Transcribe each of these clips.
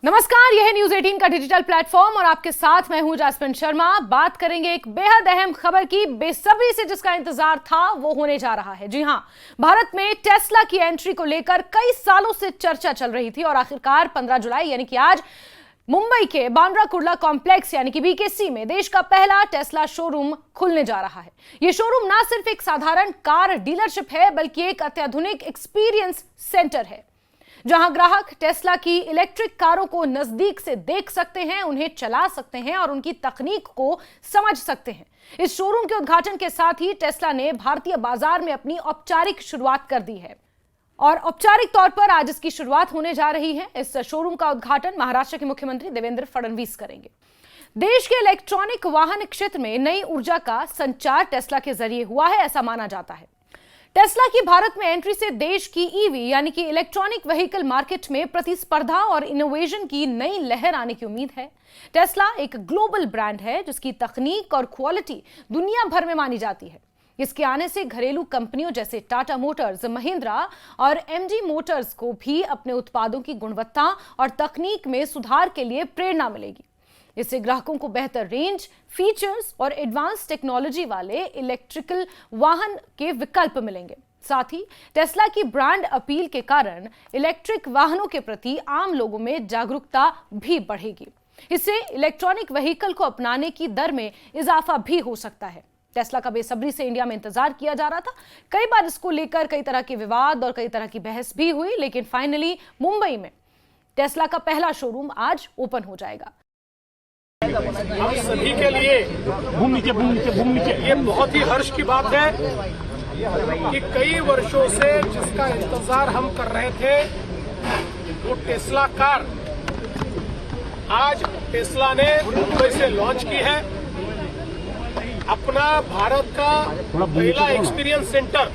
नमस्कार, यह है न्यूज 18 का डिजिटल प्लेटफॉर्म और आपके साथ मैं हूं जासमिन शर्मा। बात करेंगे एक बेहद अहम खबर की, बेसब्री से जिसका इंतजार था वो होने जा रहा है। जी हां, भारत में टेस्ला की एंट्री को लेकर कई सालों से चर्चा चल रही थी और आखिरकार 15 जुलाई यानी कि आज मुंबई के बांद्रा कुर्ला कॉम्प्लेक्स यानी कि बीकेसी में देश का पहला टेस्ला शोरूम खुलने जा रहा है। यह शोरूम ना सिर्फ एक साधारण कार डीलरशिप है बल्कि एक अत्याधुनिक एक्सपीरियंस सेंटर है, जहां ग्राहक टेस्ला की इलेक्ट्रिक कारों को नजदीक से देख सकते हैं, उन्हें चला सकते हैं और उनकी तकनीक को समझ सकते हैं। इस शोरूम के उद्घाटन के साथ ही टेस्ला ने भारतीय बाजार में अपनी औपचारिक शुरुआत कर दी है और औपचारिक तौर पर आज इसकी शुरुआत होने जा रही है। इस शोरूम का उद्घाटन महाराष्ट्र के मुख्यमंत्री देवेंद्र फडणवीस करेंगे। देश के इलेक्ट्रॉनिक वाहन क्षेत्र में नई ऊर्जा का संचार टेस्ला के जरिए हुआ है, ऐसा माना जाता है। टेस्ला की भारत में एंट्री से देश की ईवी यानी कि इलेक्ट्रॉनिक व्हीकल मार्केट में प्रतिस्पर्धा और इनोवेशन की नई लहर आने की उम्मीद है। टेस्ला एक ग्लोबल ब्रांड है जिसकी तकनीक और क्वालिटी दुनिया भर में मानी जाती है। इसके आने से घरेलू कंपनियों जैसे टाटा मोटर्स, महिंद्रा और एमजी मोटर्स को भी अपने उत्पादों की गुणवत्ता और तकनीक में सुधार के लिए प्रेरणा मिलेगी। इससे ग्राहकों को बेहतर रेंज, फीचर्स और एडवांस टेक्नोलॉजी वाले इलेक्ट्रिकल वाहन के विकल्प मिलेंगे। साथ ही टेस्ला की ब्रांड अपील के कारण इलेक्ट्रिक वाहनों के प्रति आम लोगों में जागरूकता भी बढ़ेगी। इससे इलेक्ट्रॉनिक व्हीकल को अपनाने की दर में इजाफा भी हो सकता है। टेस्ला का बेसब्री से इंडिया में इंतजार किया जा रहा था। कई बार इसको लेकर कई तरह के विवाद और कई तरह की बहस भी हुई, लेकिन फाइनली मुंबई में टेस्ला का पहला शोरूम आज ओपन हो जाएगा। हम सभी के लिए ये बहुत ही हर्ष की बात है कि कई वर्षों से जिसका इंतजार हम कर रहे थे वो टेस्ला कार आज टेस्ला ने मुंबई से लॉन्च की है। अपना भारत का पहला एक्सपीरियंस सेंटर,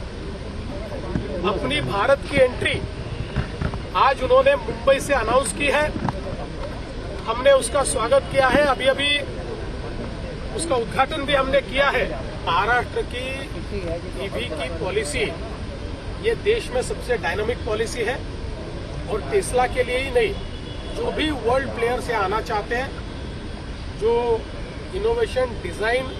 अपनी भारत की एंट्री आज उन्होंने मुंबई से अनाउंस की है। हमने उसका स्वागत किया है, अभी अभी उसका उद्घाटन भी हमने किया है। महाराष्ट्र की ईवी की पॉलिसी ये देश में सबसे डायनामिक पॉलिसी है और टेस्ला के लिए ही नहीं, जो भी वर्ल्ड प्लेयर से आना चाहते हैं, जो इनोवेशन, डिजाइन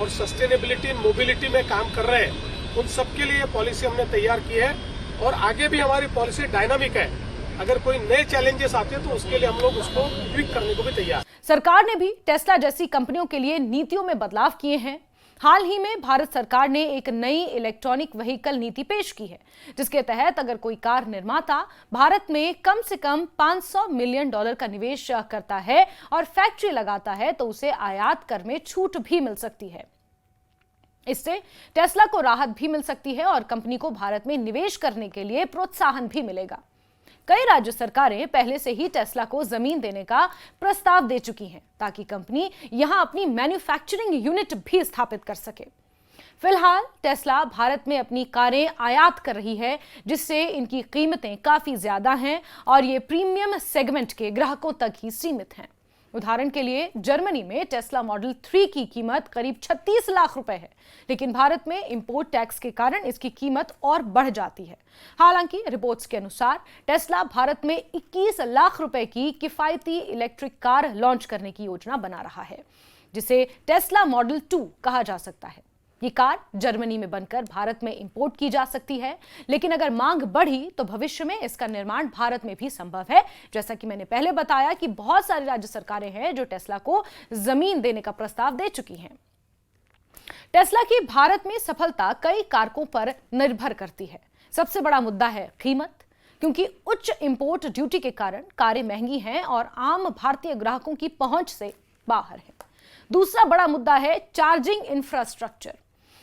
और सस्टेनेबिलिटी मोबिलिटी में काम कर रहे हैं, उन सबके लिए पॉलिसी हमने तैयार की है और आगे भी हमारी पॉलिसी डायनामिक है। अगर कोई नए चैलेंजेस आते हैं तो उसके लिए हम लोग उसको ट्विक करने को भी तैयार। सरकार ने भी टेस्ला जैसी कंपनियों के लिए नीतियों में बदलाव किए हैं। हाल ही में भारत सरकार ने एक नई इलेक्ट्रॉनिक व्हीकल नीति पेश की है, जिसके तहत अगर कोई कार निर्माता भारत में कम से कम $500 मिलियन का निवेश करता है और फैक्ट्री लगाता है तो उसे आयात कर में छूट भी मिल सकती है। इससे टेस्ला को राहत भी मिल सकती है और कंपनी को भारत में निवेश करने के लिए प्रोत्साहन भी मिलेगा। कई राज्य सरकारें पहले से ही टेस्ला को जमीन देने का प्रस्ताव दे चुकी हैं ताकि कंपनी यहां अपनी मैन्युफैक्चरिंग यूनिट भी स्थापित कर सके। फिलहाल टेस्ला भारत में अपनी कारें आयात कर रही है, जिससे इनकी कीमतें काफी ज्यादा हैं और ये प्रीमियम सेगमेंट के ग्राहकों तक ही सीमित हैं। उदाहरण के लिए जर्मनी में टेस्ला मॉडल 3 की कीमत करीब 36 लाख रुपए है, लेकिन भारत में इंपोर्ट टैक्स के कारण इसकी कीमत और बढ़ जाती है। हालांकि रिपोर्ट्स के अनुसार टेस्ला भारत में 21 लाख रुपए की किफायती इलेक्ट्रिक कार लॉन्च करने की योजना बना रहा है, जिसे टेस्ला मॉडल 2 कहा जा सकता है। ये कार जर्मनी में बनकर भारत में इंपोर्ट की जा सकती है, लेकिन अगर मांग बढ़ी तो भविष्य में इसका निर्माण भारत में भी संभव है। जैसा कि मैंने पहले बताया कि बहुत सारी राज्य सरकारें हैं जो टेस्ला को जमीन देने का प्रस्ताव दे चुकी हैं। टेस्ला की भारत में सफलता कई कारकों पर निर्भर करती है। सबसे बड़ा मुद्दा है कीमत, क्योंकि उच्च इंपोर्ट ड्यूटी के कारण कारें महंगी हैं और आम भारतीय ग्राहकों की पहुंच से बाहर है। दूसरा बड़ा मुद्दा है चार्जिंग इंफ्रास्ट्रक्चर,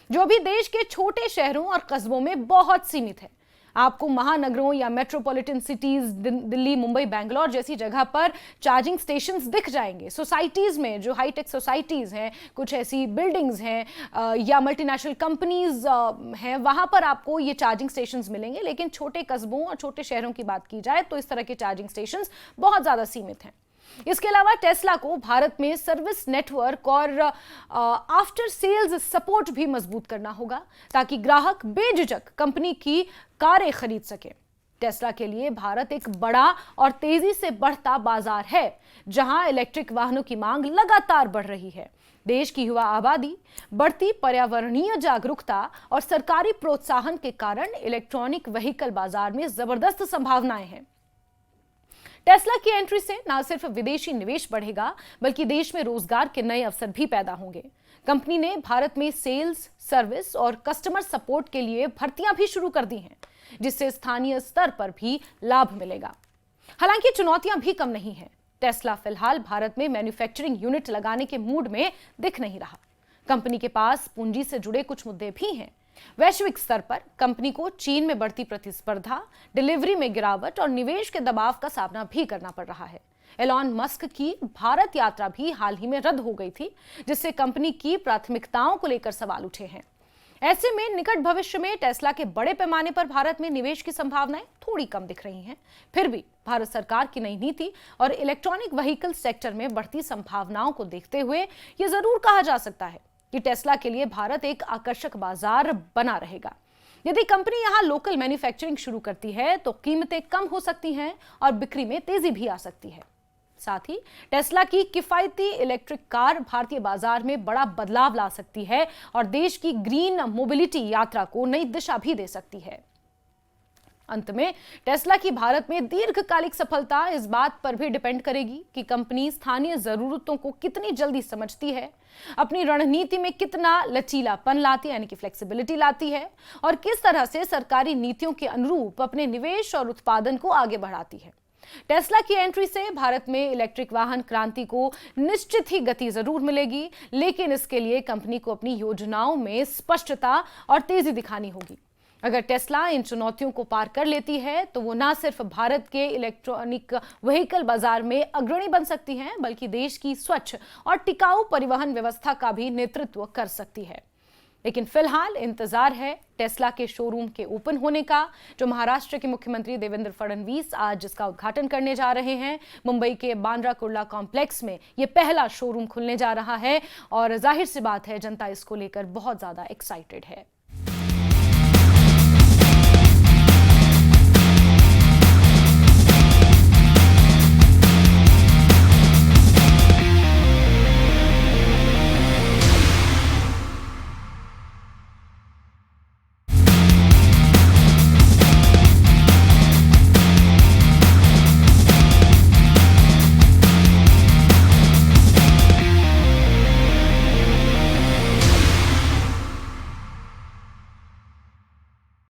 जो भी देश के छोटे शहरों और कस्बों में बहुत सीमित है। आपको महानगरों या मेट्रोपॉलिटन सिटीज, दिल्ली, मुंबई, बैंगलोर जैसी जगह पर चार्जिंग स्टेशंस दिख जाएंगे। सोसाइटीज में जो हाईटेक सोसाइटीज हैं, कुछ ऐसी बिल्डिंग्स हैं या मल्टीनेशनल कंपनीज हैं, वहां पर आपको ये चार्जिंग स्टेशंस मिलेंगे। लेकिन छोटे कस्बों और छोटे शहरों की बात की जाए तो इस तरह के चार्जिंग स्टेशंस बहुत ज्यादा सीमित हैं। इसके अलावा टेस्ला को भारत में सर्विस नेटवर्क और आफ्टर सेल्स सपोर्ट भी मजबूत करना होगा ताकि ग्राहक बेझिझक कंपनी की कारें खरीद सके। टेस्ला के लिए भारत एक बड़ा और तेजी से बढ़ता बाजार है, जहां इलेक्ट्रिक वाहनों की मांग लगातार बढ़ रही है। देश की युवा आबादी, बढ़ती पर्यावरणीय जागरूकता और सरकारी प्रोत्साहन के कारण इलेक्ट्रॉनिक व्हीकल बाजार में जबरदस्त संभावनाएं हैं। टेस्ला की एंट्री से न सिर्फ विदेशी निवेश बढ़ेगा, बल्कि देश में रोजगार के नए अवसर भी पैदा होंगे। कंपनी ने भारत में सेल्स, सर्विस और कस्टमर सपोर्ट के लिए भर्तियां भी शुरू कर दी हैं, जिससे स्थानीय स्तर पर भी लाभ मिलेगा। हालांकि चुनौतियां भी कम नहीं हैं। टेस्ला फिलहाल भारत में मैन्युफैक्चरिंग यूनिट लगाने के मूड में दिख नहीं रहा। कंपनी के पास पूंजी से जुड़े कुछ मुद्दे भी हैं। वैश्विक स्तर पर कंपनी को चीन में बढ़ती प्रतिस्पर्धा, डिलीवरी में गिरावट और निवेश के दबाव का सामना भी करना पड़ रहा है। एलॉन मस्क की भारत यात्रा भी हाल ही में रद्द हो गई थी, जिससे कंपनी की प्राथमिकताओं को लेकर सवाल उठे हैं। ऐसे में निकट भविष्य में टेस्ला के बड़े पैमाने पर भारत में निवेश की संभावनाएं थोड़ी कम दिख रही हैं। फिर भी भारत सरकार की नई नीति और इलेक्ट्रॉनिक व्हीकल सेक्टर में बढ़ती संभावनाओं को देखते हुए यह जरूर कहा जा सकता है कि टेस्ला के लिए भारत एक आकर्षक बाजार बना रहेगा। यदि कंपनी यहां लोकल मैन्युफैक्चरिंग शुरू करती है तो कीमतें कम हो सकती हैं और बिक्री में तेजी भी आ सकती है। साथ ही टेस्ला की किफायती इलेक्ट्रिक कार भारतीय बाजार में बड़ा बदलाव ला सकती है और देश की ग्रीन मोबिलिटी यात्रा को नई दिशा भी दे सकती है। अंत में टेस्ला की भारत में दीर्घकालिक सफलता इस बात पर भी डिपेंड करेगी कि कंपनी स्थानीय जरूरतों को कितनी जल्दी समझती है, अपनी रणनीति में कितना लचीलापन लाती है, यानी कि फ्लेक्सिबिलिटी लाती है, और किस तरह से सरकारी नीतियों के अनुरूप अपने निवेश और उत्पादन को आगे बढ़ाती है। टेस्ला की एंट्री से भारत में इलेक्ट्रिक वाहन क्रांति को निश्चित ही गति जरूर मिलेगी, लेकिन इसके लिए कंपनी को अपनी योजनाओं में स्पष्टता और तेजी दिखानी होगी। अगर टेस्ला इन चुनौतियों को पार कर लेती है तो वो न सिर्फ भारत के इलेक्ट्रॉनिक व्हीकल बाजार में अग्रणी बन सकती है, बल्कि देश की स्वच्छ और टिकाऊ परिवहन व्यवस्था का भी नेतृत्व कर सकती है। लेकिन फिलहाल इंतजार है टेस्ला के शोरूम के ओपन होने का, जो महाराष्ट्र के मुख्यमंत्री देवेंद्र फडणवीस आज इसका उद्घाटन करने जा रहे हैं। मुंबई के बांद्रा कुर्ला कॉम्प्लेक्स में यह पहला शोरूम खुलने जा रहा है और जाहिर सी बात है जनता इसको लेकर बहुत ज्यादा एक्साइटेड है।